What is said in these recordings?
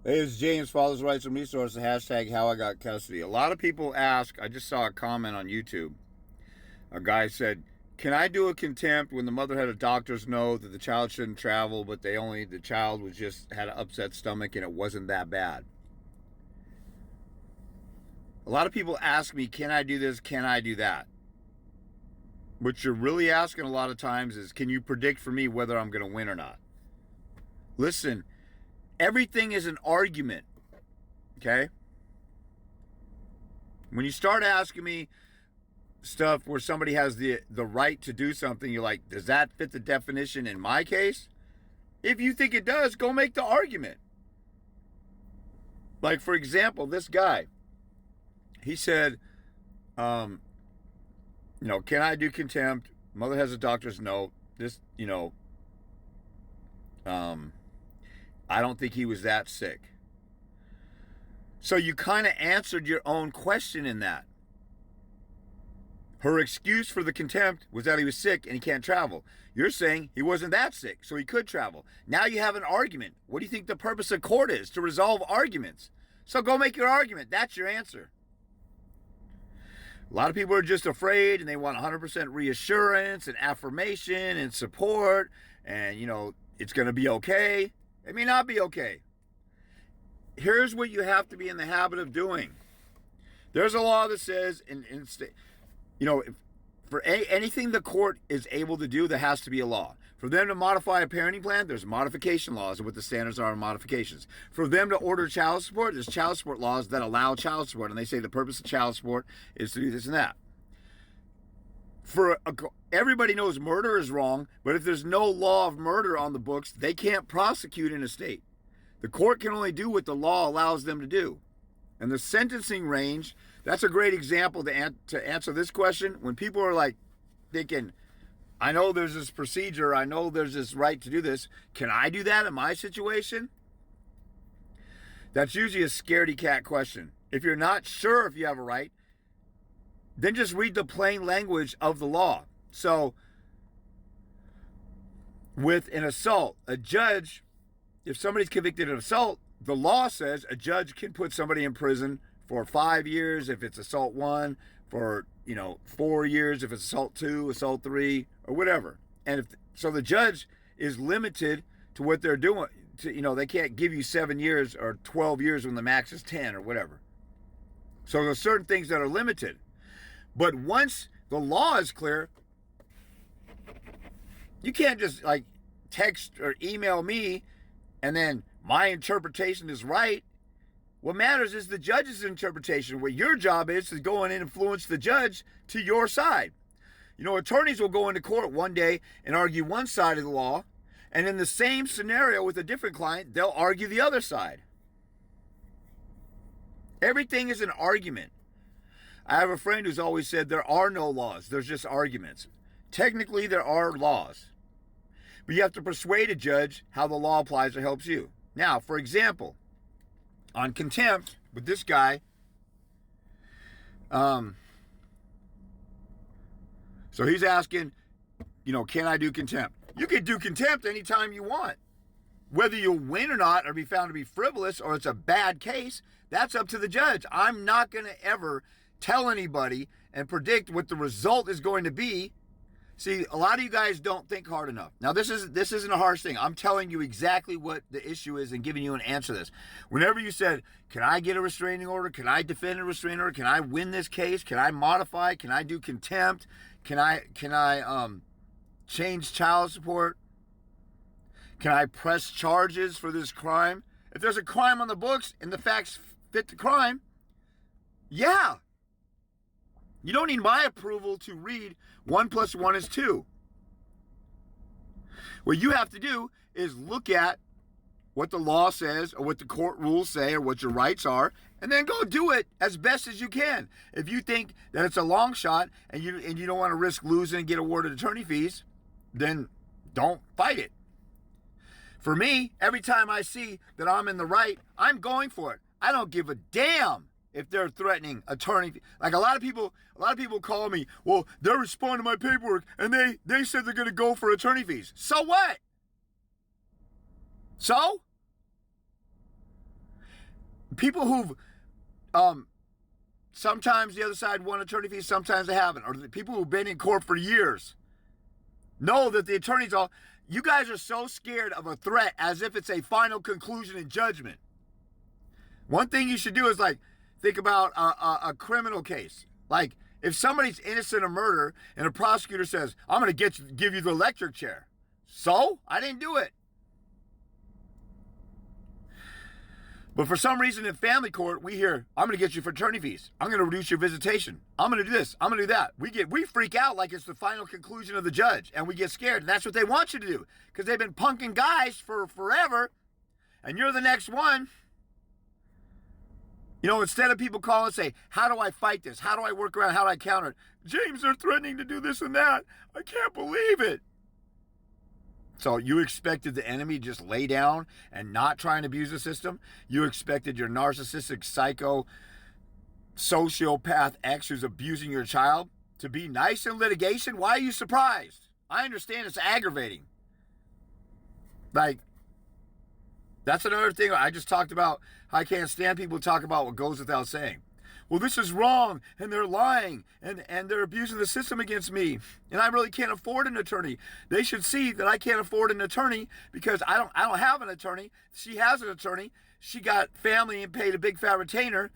Hey, it's James, Father's Rights and Resources, hashtag how I got custody. A lot of people ask, I just saw a comment on YouTube. A guy said, can I do a contempt when the mother had a doctor's note that the child shouldn't travel, but the child was just had an upset stomach and it wasn't that bad? A lot of people ask me, can I do this? Can I do that? What you're really asking a lot of times is, can you predict for me whether I'm going to win or not? Listen, everything is an argument, okay? When you start asking me stuff where somebody has the right to do something, you're like, does that fit the definition in my case? If you think it does, go make the argument. Like, for example, this guy, he said, can I do contempt? Mother has a doctor's note. I don't think he was that sick. So you kind of answered your own question in that. Her excuse for the contempt was that he was sick and he can't travel. You're saying he wasn't that sick, so he could travel. Now you have an argument. What do you think the purpose of court is? To resolve arguments. So go make your argument. That's your answer. A lot of people are just afraid and they want 100% reassurance and affirmation and support and, it's going to be okay. It may not be okay. Here's what you have to be in the habit of doing. There's a law that says, for anything the court is able to do, there has to be a law. For them to modify a parenting plan, there's modification laws and what the standards are on modifications. For them to order child support, there's child support laws that allow child support, and they say the purpose of child support is to do this and that. Everybody knows murder is wrong, but if there's no law of murder on the books, they can't prosecute in a state. The court can only do what the law allows them to do. And the sentencing range, that's a great example to answer this question. When people are like thinking, I know there's this procedure, I know there's this right to do this, can I do that in my situation? That's usually a scaredy cat question. If you're not sure if you have a right, then just read the plain language of the law. So, with an assault, a judge, if somebody's convicted of assault, the law says a judge can put somebody in prison for 5 years if it's assault 1, for 4 years if it's assault 2, assault 3, or whatever. And so the judge is limited to what they're doing. They can't give you 7 years or 12 years when the max is 10 or whatever. So there's certain things that are limited. But once the law is clear, you can't just text or email me and then my interpretation is right. What matters is the judge's interpretation. What your job is to go in and influence the judge to your side. Attorneys will go into court one day and argue one side of the law, and in the same scenario with a different client, they'll argue the other side. Everything is an argument. I have a friend who's always said there are no laws, there's just arguments. Technically, there are laws, but you have to persuade a judge how the law applies or helps you. Now, for example, on contempt with this guy, so he's asking, can I do contempt? You can do contempt anytime you want. Whether you'll win or not, or be found to be frivolous, or it's a bad case, that's up to the judge. I'm not going to ever tell anybody and predict what the result is going to be. See, a lot of you guys don't think hard enough. Now, this isn't a harsh thing. I'm telling you exactly what the issue is and giving you an answer to this. Whenever you said, can I get a restraining order? Can I defend a restraining order? Can I win this case? Can I modify? Can I do contempt? Can I change child support? Can I press charges for this crime? If there's a crime on the books and the facts fit the crime, yeah. You don't need my approval to read 1 + 1 is 2. What you have to do is look at what the law says or what the court rules say or what your rights are, and then go do it as best as you can. If you think that it's a long shot and you don't want to risk losing and get awarded attorney fees, then don't fight it. For me, every time I see that I'm in the right, I'm going for it. I don't give a damn if they're threatening attorney. Like a lot of people call me, well, they're responding to my paperwork and they said they're going to go for attorney fees. So what? So? People who've sometimes the other side won attorney fees, sometimes they haven't, or the people who've been in court for years know that the attorneys all, you guys are so scared of a threat as if it's a final conclusion and judgment. One thing you should do is like think about a criminal case. Like if somebody's innocent of murder and a prosecutor says, I'm going to give you the electric chair. So I didn't do it. But for some reason in family court, we hear, I'm going to get you for attorney fees. I'm going to reduce your visitation. I'm going to do this. I'm going to do that. We freak out like it's the final conclusion of the judge, and we get scared. And that's what they want you to do because they've been punking guys for forever, and you're the next one. You know, instead of people call and say, how do I fight this? How do I work around? How do I counter it? James, they're threatening to do this and that. I can't believe it. So you expected the enemy to just lay down and not try and abuse the system? You expected your narcissistic, psycho, sociopath ex who's abusing your child to be nice in litigation? Why are you surprised? I understand it's aggravating. Like, that's another thing I just talked about. I can't stand people who talk about what goes without saying. Well, this is wrong, and they're lying, and they're abusing the system against me, and I really can't afford an attorney. They should see that I can't afford an attorney because I don't have an attorney. She has an attorney. She got family and paid a big fat retainer,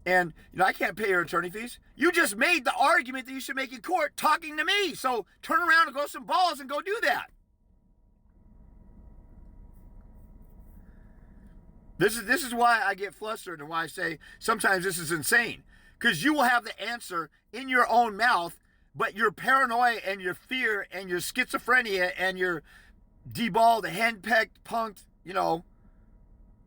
and I can't pay her attorney fees. You just made the argument that you should make in court talking to me, so turn around and grow some balls and go do that. This is why I get flustered and why I say sometimes this is insane. Because you will have the answer in your own mouth, but your paranoia and your fear and your schizophrenia and your deballed, henpecked, punked,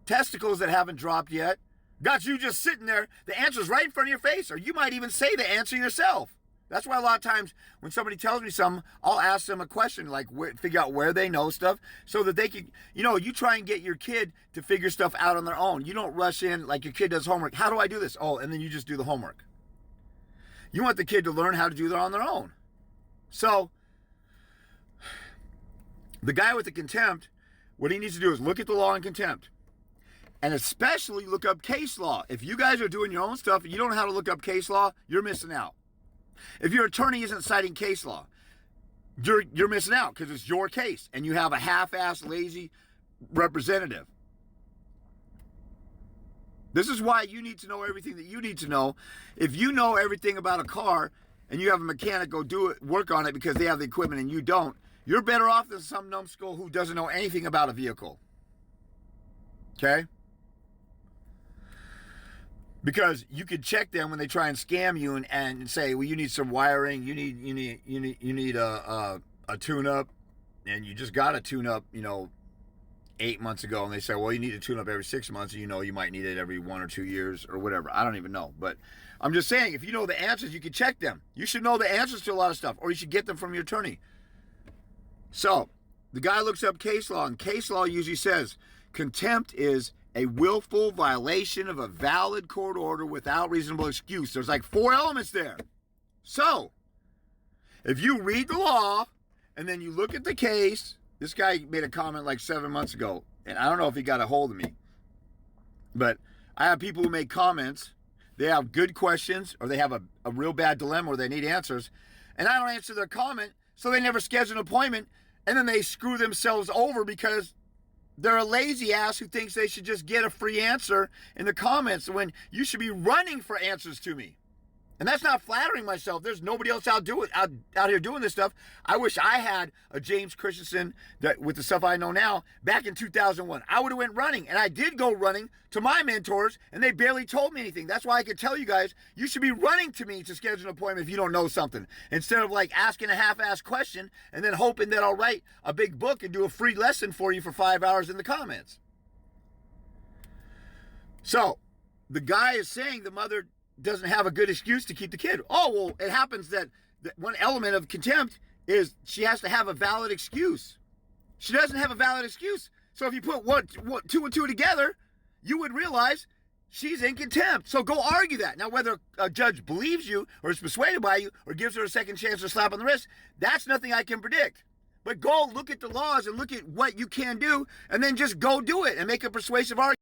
testicles that haven't dropped yet, got you just sitting there. The answer's right in front of your face, or you might even say the answer yourself. That's why a lot of times when somebody tells me something, I'll ask them a question, like figure out where they know stuff so that they can, you try and get your kid to figure stuff out on their own. You don't rush in like your kid does homework. How do I do this? Oh, and then you just do the homework. You want the kid to learn how to do that on their own. So the guy with the contempt, what he needs to do is look at the law in contempt. And especially look up case law. If you guys are doing your own stuff and you don't know how to look up case law, you're missing out. If your attorney isn't citing case law, you're missing out because it's your case and you have a half-assed, lazy representative. This is why you need to know everything that you need to know. If you know everything about a car and you have a mechanic go do it, work on it because they have the equipment and you don't, you're better off than some numbskull who doesn't know anything about a vehicle. Okay? Because you could check them when they try and scam you and say, well, you need some wiring, you need a tune-up, and you just got a tune-up, 8 months ago, and they say, well, you need a tune-up every 6 months, and you might need it every 1 or 2 years or whatever. I don't even know. But I'm just saying, if you know the answers, you can check them. You should know the answers to a lot of stuff, or you should get them from your attorney. So the guy looks up case law, and case law usually says contempt is a willful violation of a valid court order without reasonable excuse. There's like 4 elements there. So, if you read the law and then you look at the case, this guy made a comment like 7 months ago, and I don't know if he got a hold of me, but I have people who make comments. They have good questions or they have a real bad dilemma where they need answers, and I don't answer their comment, so they never schedule an appointment, and then they screw themselves over because they're a lazy ass who thinks they should just get a free answer in the comments when you should be running for answers to me. And that's not flattering myself. There's nobody else out here doing this stuff. I wish I had a James Christensen that with the stuff I know now back in 2001. I would have went running, and I did go running to my mentors, and they barely told me anything. That's why I could tell you guys, you should be running to me to schedule an appointment if you don't know something, instead of like asking a half-assed question and then hoping that I'll write a big book and do a free lesson for you for 5 hours in the comments. So the guy is saying the mother doesn't have a good excuse to keep the kid. Oh, well, it happens that one element of contempt is she has to have a valid excuse. She doesn't have a valid excuse. So if you put two and two together, you would realize she's in contempt. So go argue that. Now, whether a judge believes you or is persuaded by you or gives her a second chance or slap on the wrist, that's nothing I can predict. But go look at the laws and look at what you can do and then just go do it and make a persuasive argument.